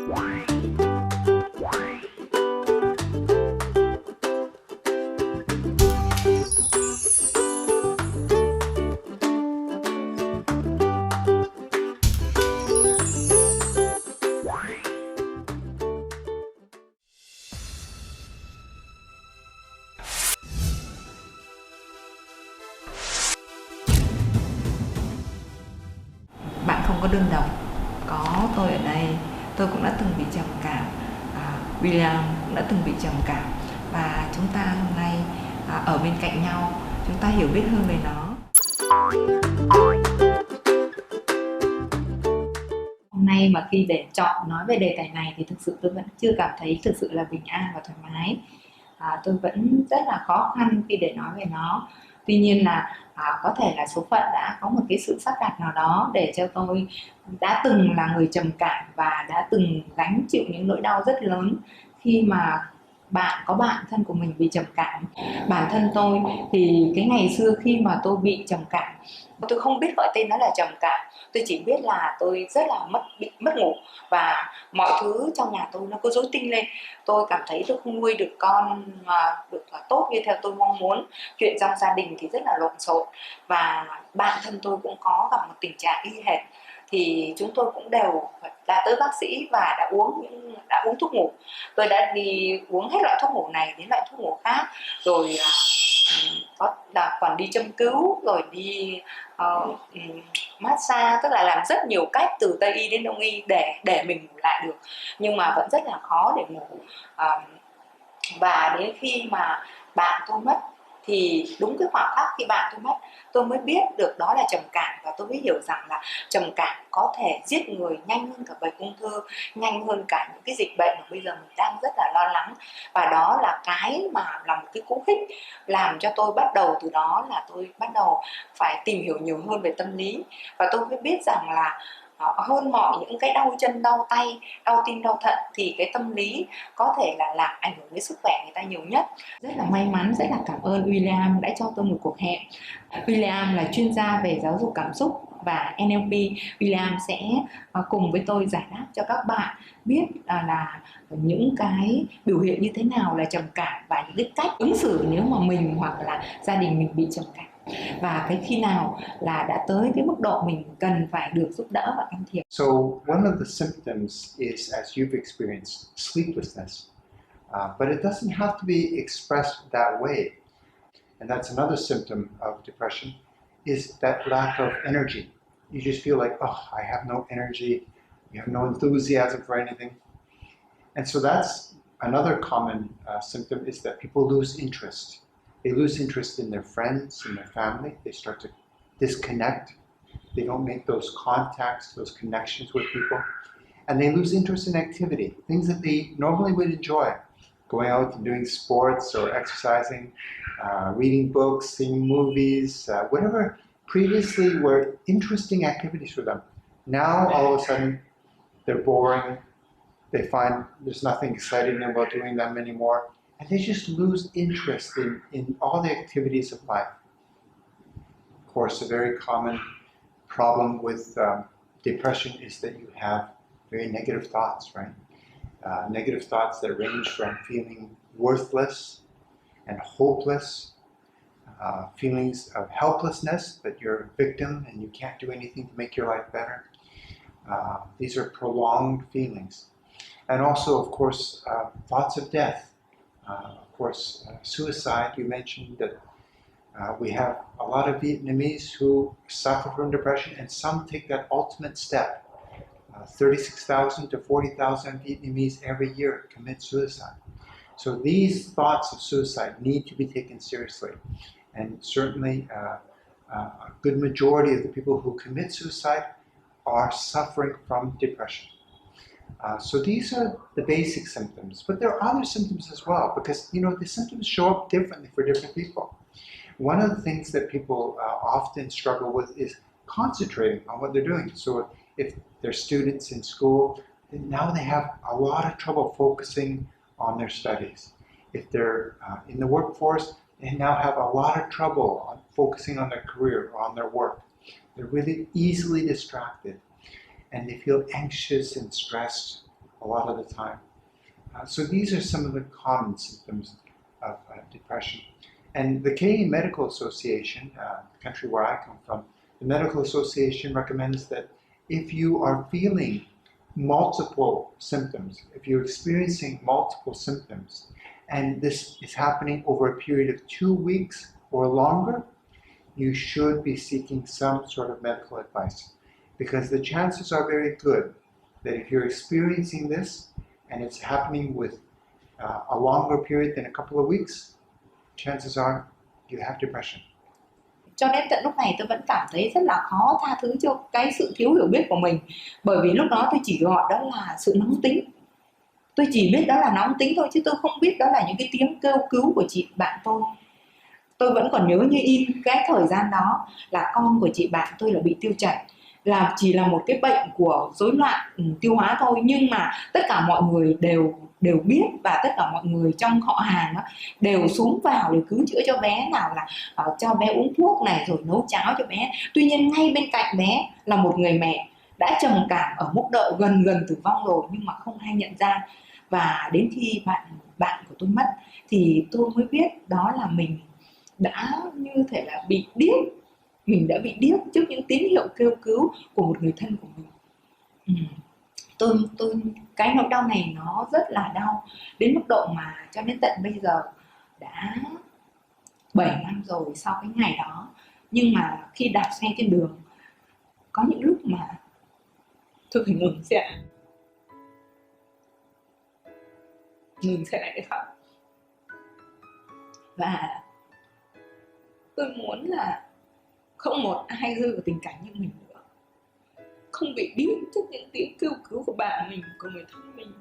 Bạn không có đơn độc, có tôi ở đây. Tôi cũng đã từng bị trầm cảm, William cũng đã từng bị trầm cảm, và chúng ta hôm nay ở bên cạnh nhau, chúng ta hiểu biết hơn về nó. Hôm nay mà khi để chọn nói về đề tài này thì thực sự tôi vẫn chưa cảm thấy thực sự là bình an và thoải mái. Tôi vẫn rất là khó khăn khi để nói về nó. Tuy nhiên là có thể là số phận đã có một cái sự sắp đặt nào đó để cho tôi đã từng là người trầm cảm và đã từng gánh chịu những nỗi đau rất lớn khi mà bạn thân của mình bị trầm cảm. Bản thân tôi thì cái ngày xưa khi mà tôi bị trầm cảm, tôi không biết gọi tên nó là trầm cảm, tôi chỉ biết là tôi rất là bị mất ngủ và mọi thứ trong nhà tôi nó cứ rối tinh lên. Tôi cảm thấy tôi không nuôi được con mà được tốt như theo tôi mong muốn. Chuyện trong gia đình thì rất là lộn xộn, và bản thân tôi cũng có gặp một tình trạng y hệt. Thì chúng tôi cũng đều đã tới bác sĩ và đã uống thuốc ngủ. Tôi đã đi uống hết loại thuốc ngủ này đến loại thuốc ngủ khác, rồi còn đi châm cứu, rồi đi massage, tức là làm rất nhiều cách từ Tây y đến Đông y để mình ngủ lại được, nhưng mà vẫn rất là khó để ngủ. Và đến khi mà bạn tôi mất, thì đúng cái khoảng khắc khi bạn tôi mất, tôi mới biết được đó là trầm cảm, và tôi mới hiểu rằng là trầm cảm có thể giết người nhanh hơn cả bệnh ung thư, nhanh hơn cả những cái dịch bệnh mà bây giờ mình đang rất là lo lắng. Và đó là cái mà là một cái cú hích làm cho tôi bắt đầu, từ đó là tôi bắt đầu phải tìm hiểu nhiều hơn về tâm lý. Và tôi mới biết rằng là hơn mọi những cái đau chân, đau tay, đau tim, đau thận, thì cái tâm lý có thể là làm ảnh hưởng đến sức khỏe người ta nhiều nhất. Rất là may mắn, rất là cảm ơn William đã cho tôi một cuộc hẹn. William là chuyên gia về giáo dục cảm xúc và NLP. William sẽ cùng với tôi giải đáp cho các bạn biết là những cái biểu hiện như thế nào là trầm cảm, và những cái cách ứng xử nếu mà mình hoặc là gia đình mình bị trầm cảm, và cái khi nào là đã tới cái mức độ mình cần phải được giúp đỡ và can thiệp. So one of the symptoms is, as you've experienced, sleeplessness. But it doesn't have to be expressed that way. And that's another symptom of depression, is that lack of energy. You just feel like, oh, I have no energy. You have no enthusiasm for anything. And so that's another common symptom, is that people lose interest. They lose interest in their friends, in their family. They start to disconnect. They don't make those contacts, those connections with people. And they lose interest in activity, things that they normally would enjoy. Going out and doing sports or exercising, reading books, seeing movies, whatever previously were interesting activities for them. Now, all of a sudden, they're boring. They find there's nothing exciting about doing them anymore. And they just lose interest in all the activities of life. Of course, a very common problem with depression is that you have very negative thoughts, right? Negative thoughts that range from feeling worthless and hopeless, feelings of helplessness, that you're a victim and you can't do anything to make your life better. These are prolonged feelings. And also, of course, thoughts of death. Of course, suicide, you mentioned that we have a lot of Vietnamese who suffer from depression, and some take that ultimate step. 36,000 to 40,000 Vietnamese every year commit suicide. So these thoughts of suicide need to be taken seriously. And certainly a good majority of the people who commit suicide are suffering from depression. So these are the basic symptoms, but there are other symptoms as well, because the symptoms show up differently for different people. One of the things that people often struggle with is concentrating on what they're doing. So if they're students in school, then now they have a lot of trouble focusing on their studies. If they're in the workforce, they now have a lot of trouble on focusing on their career or on their work. They're really easily distracted, and they feel anxious and stressed a lot of the time. So these are some of the common symptoms of depression. And the Canadian Medical Association, the country where I come from, the Medical Association recommends that if you are feeling multiple symptoms, if you're experiencing multiple symptoms, and this is happening over a period of 2 weeks or longer, you should be seeking some sort of medical advice, because the chances are very good that if you're experiencing this and it's happening with a longer period than a couple of weeks, chances are you have depression. Cho đến tận lúc này tôi vẫn cảm thấy rất là khó tha thứ cho cái sự thiếu hiểu biết của mình. Bởi vì lúc đó tôi chỉ gọi đó là sự nóng tính. Tôi chỉ biết đó là nóng tính thôi, chứ tôi không biết đó là những cái tiếng kêu cứu của chị bạn tôi. Tôi vẫn còn nhớ như in cái thời gian đó là con của chị bạn tôi là bị tiêu chảy, là chỉ là một cái bệnh của rối loạn tiêu hóa thôi, nhưng mà tất cả mọi người đều biết, và tất cả mọi người trong họ hàng đó đều xuống vào để cứu chữa cho bé, nào là cho bé uống thuốc này rồi nấu cháo cho bé. Tuy nhiên ngay bên cạnh bé là một người mẹ đã trầm cảm ở mức độ gần tử vong rồi, nhưng mà không ai nhận ra. Và đến khi bạn của tôi mất thì tôi mới biết đó là mình đã như thể là bị điếc. Mình đã bị điếc trước những tín hiệu kêu cứu của một người thân của mình. Tôi cái nỗi đau này nó rất là đau, đến mức độ mà cho đến tận bây giờ đã 7 năm rồi sau cái ngày đó. Nhưng mà khi đạp xe trên đường, có những lúc mà tôi phải ngừng xe lại để khóc. Và tôi muốn là không một ai rơi vào tình cảnh như mình nữa, không bị điếc trước những tiếng kêu cứu của bạn mình, của người thân mình.